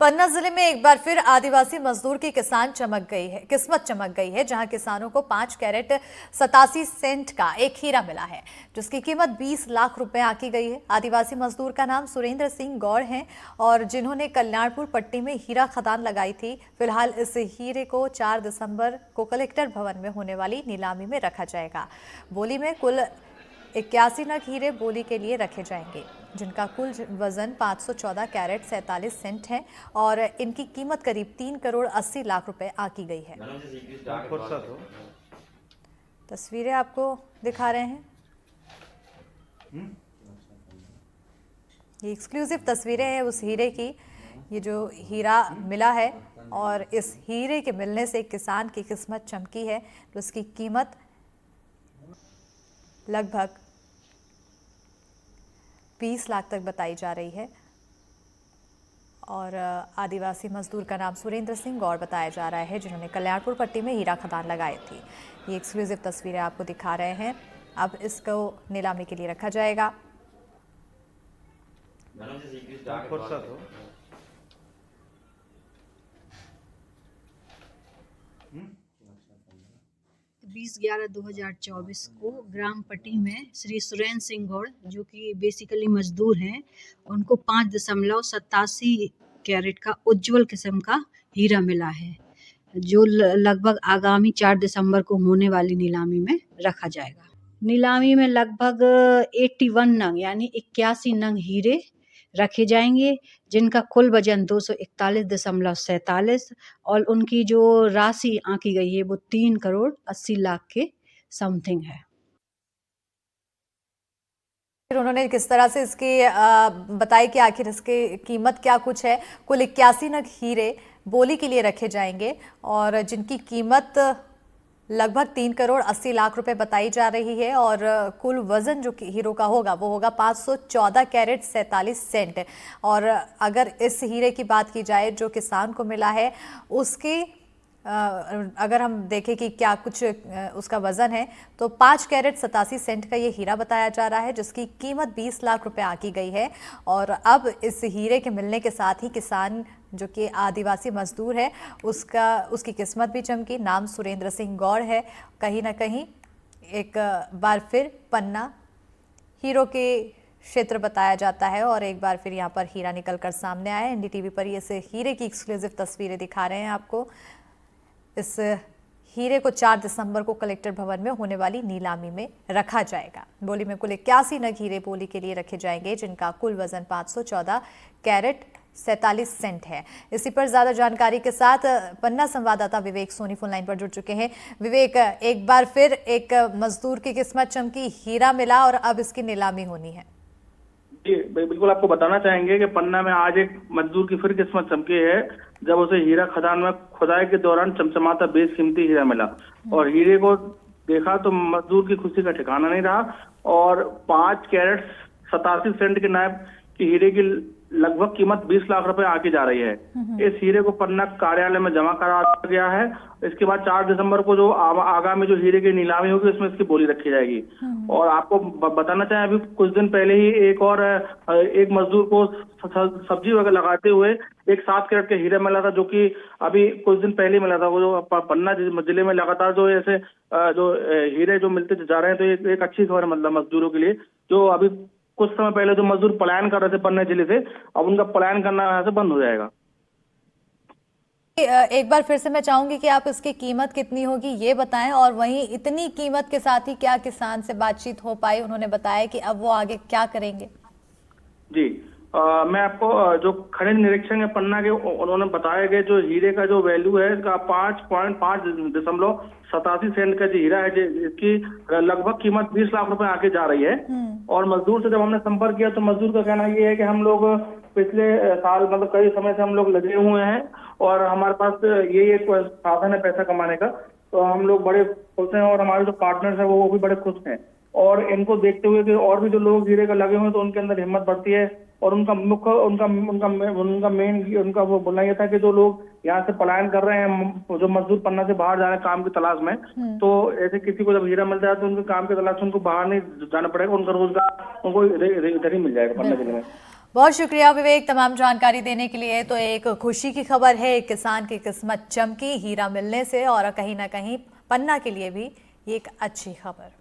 पन्ना जिले में एक बार फिर आदिवासी मजदूर की किस्मत चमक गई है, जहां किसानों को 5 कैरेट 87 सेंट का एक हीरा मिला है, जिसकी कीमत 20 लाख रुपए आंकी गई है। आदिवासी मजदूर का नाम सुरेंद्र सिंह गौड़ है और जिन्होंने कल्याणपुर पट्टी में हीरा खदान लगाई थी। फिलहाल इस हीरे को 4 दिसंबर को कलेक्टर भवन में होने वाली नीलामी में रखा जाएगा। बोली में कुल 81 नग हीरे बोली के लिए रखे जाएंगे, जिनका कुल वजन 514 कैरेट 47 सेंट है और इनकी कीमत करीब 3 करोड़ 80 लाख रुपए आंकी गई है। तस्वीरें आपको दिखा रहे हैं, ये एक्सक्लूसिव तस्वीरें हैं उस हीरे की। ये जो हीरा मिला है और इस हीरे के मिलने से किसान की किस्मत चमकी है, तो उसकी कीमत लगभग 20 लाख तक बताई जा रही है और आदिवासी मजदूर का नाम सुरेंद्र सिंह गौड़ बताया जा रहा है, जिन्होंने कल्याणपुर पट्टी में हीरा खदान लगाई थी। ये एक्सक्लूसिव तस्वीरें आपको दिखा रहे हैं। अब इसको नीलामी के लिए रखा जाएगा। 20/11/2024 को ग्राम पट्टी में श्री सुरेंद्र सिंह गौड़, जो कि बेसिकली मजदूर हैं, उनको 5.87 कैरेट का उज्जवल किस्म का हीरा मिला है, जो लगभग आगामी 4 दिसंबर को होने वाली नीलामी में रखा जाएगा। नीलामी में लगभग 81 नग यानी 81 नग हीरे रखे जाएंगे, जिनका कुल वजन 241.47 और उनकी जो राशि आंकी गई है वो 3 करोड़ 80 लाख के समथिंग है। फिर उन्होंने किस तरह से इसकी बताई कि आखिर इसकी कीमत क्या कुछ है। कुल 81 नग हीरे बोली के लिए रखे जाएंगे और जिनकी कीमत लगभग 3 करोड़ 80 लाख रुपए बताई जा रही है और कुल वजन जो हीरो का होगा वो होगा 514 कैरेट 47 सेंट। और अगर इस हीरे की बात की जाए जो किसान को मिला है, उसकी अगर हम देखें कि क्या कुछ उसका वजन है, तो 5 कैरेट 87 सेंट का ये हीरा बताया जा रहा है, जिसकी कीमत 20 लाख रुपए आंकी गई है। और अब इस हीरे के मिलने के साथ ही किसान जो कि आदिवासी मजदूर है उसकी किस्मत भी चमकी। नाम सुरेंद्र सिंह गौड़ है। कहीं ना कहीं एक बार फिर पन्ना हीरो के क्षेत्र बताया जाता है और एक बार फिर यहाँ पर हीरा निकल कर सामने आया। एनडीटीवी पर ये से हीरे की एक्सक्लूसिव तस्वीरें दिखा रहे हैं आपको। इस हीरे को 4 दिसंबर को कलेक्टर भवन में होने वाली नीलामी में रखा जाएगा। बोली में कुल 81 नग हीरे बोली के लिए रखे जाएंगे, जिनका कुल वजन 514 कैरेट 47 सेंट है। इसी पर ज्यादा जानकारी के साथ पन्ना संवाददाता विवेक सोनी फोन लाइन पर जुड़ चुके हैं। विवेक, एक बार फिर एक मजदूर की किस्मत चमकी, हीरा मिला और अब इसकी नीलामी होनी है। जी बिल्कुल, आपको बताना चाहेंगे कि पन्ना में आज एक मजदूर की फिर किस्मत चमकी है, जब उसे हीरा खदान में खुदाई के दौरान चमचमाता बेशकीमती हीरा मिला और हीरे को देखा तो मजदूर की खुशी का ठिकाना नहीं रहा और 5 कैरेट 87 सेंट के नायब की हीरे की लगभग कीमत 20 लाख रुपए आकी जा रही है। इस हीरे को पन्ना कार्यालय में जमा करा गया है। इसके बाद 4 दिसंबर को जो आगामी जो हीरे की नीलामी होगी उसमें इसकी बोली रखी जाएगी। और आपको बताना चाहें, अभी कुछ दिन पहले ही एक मजदूर को सब्जी वगैरह लगाते हुए एक 7 कैरेट का हीरा मिला था, जो कि अभी कुछ दिन पहले मिला था। वो जो पन्ना जिले में लगातार जो ऐसे जो हीरे जो मिलते जा रहे हैं, तो एक अच्छी खबर है मतलब मजदूरों के लिए। जो अभी कुछ समय पहले जो मजदूर पलायन कर रहे थे पन्ना जिले से, अब उनका पलायन करना यहाँ से बंद हो जाएगा। एक बार फिर से मैं चाहूंगी कि आप इसकी कीमत कितनी होगी ये बताएं, और वहीं इतनी कीमत के साथ ही क्या किसान से बातचीत हो पाई? उन्होंने बताया कि अब वो आगे क्या करेंगे। जी, मैं आपको जो खनिज निरीक्षण है पन्ना के, उन्होंने बताया कि जो हीरे का जो वैल्यू है इसका 5.87 सेंट का जो हीरा है, इसकी लगभग कीमत 20 लाख रुपए आके जा रही है। और मजदूर से जब हमने संपर्क किया तो मजदूर का कहना ये है कि हम लोग पिछले साल मतलब कई समय से हम लोग लगे हुए हैं और हमारे पास यही एक साधन है पैसा कमाने का, तो हम लोग बड़े खुश हैं और हमारे जो पार्टनर्स हैं वो भी बड़े खुश हैं। और इनको देखते हुए कि और भी जो लोग हीरे का लगे हुए हैं तो उनके अंदर हिम्मत बढ़ती है। और उनका मुख्य उनका वो बोलना यह था कि जो लोग यहाँ से पलायन कर रहे हैं, जो मजदूर पन्ना से बाहर जा रहे हैं काम की तलाश में, तो ऐसे किसी को जब हीरा मिल जाए तो उनके काम की तलाश उनको बाहर नहीं जाना पड़ेगा, उनका रोजगार उनको इधर ही मिल जाएगा पन्ना जिले में। बहुत शुक्रिया विवेक तमाम जानकारी देने के लिए। तो एक खुशी की खबर है, एक किसान की किस्मत चमकी हीरा मिलने से, और कहीं ना कहीं पन्ना के लिए भी ये एक अच्छी खबर।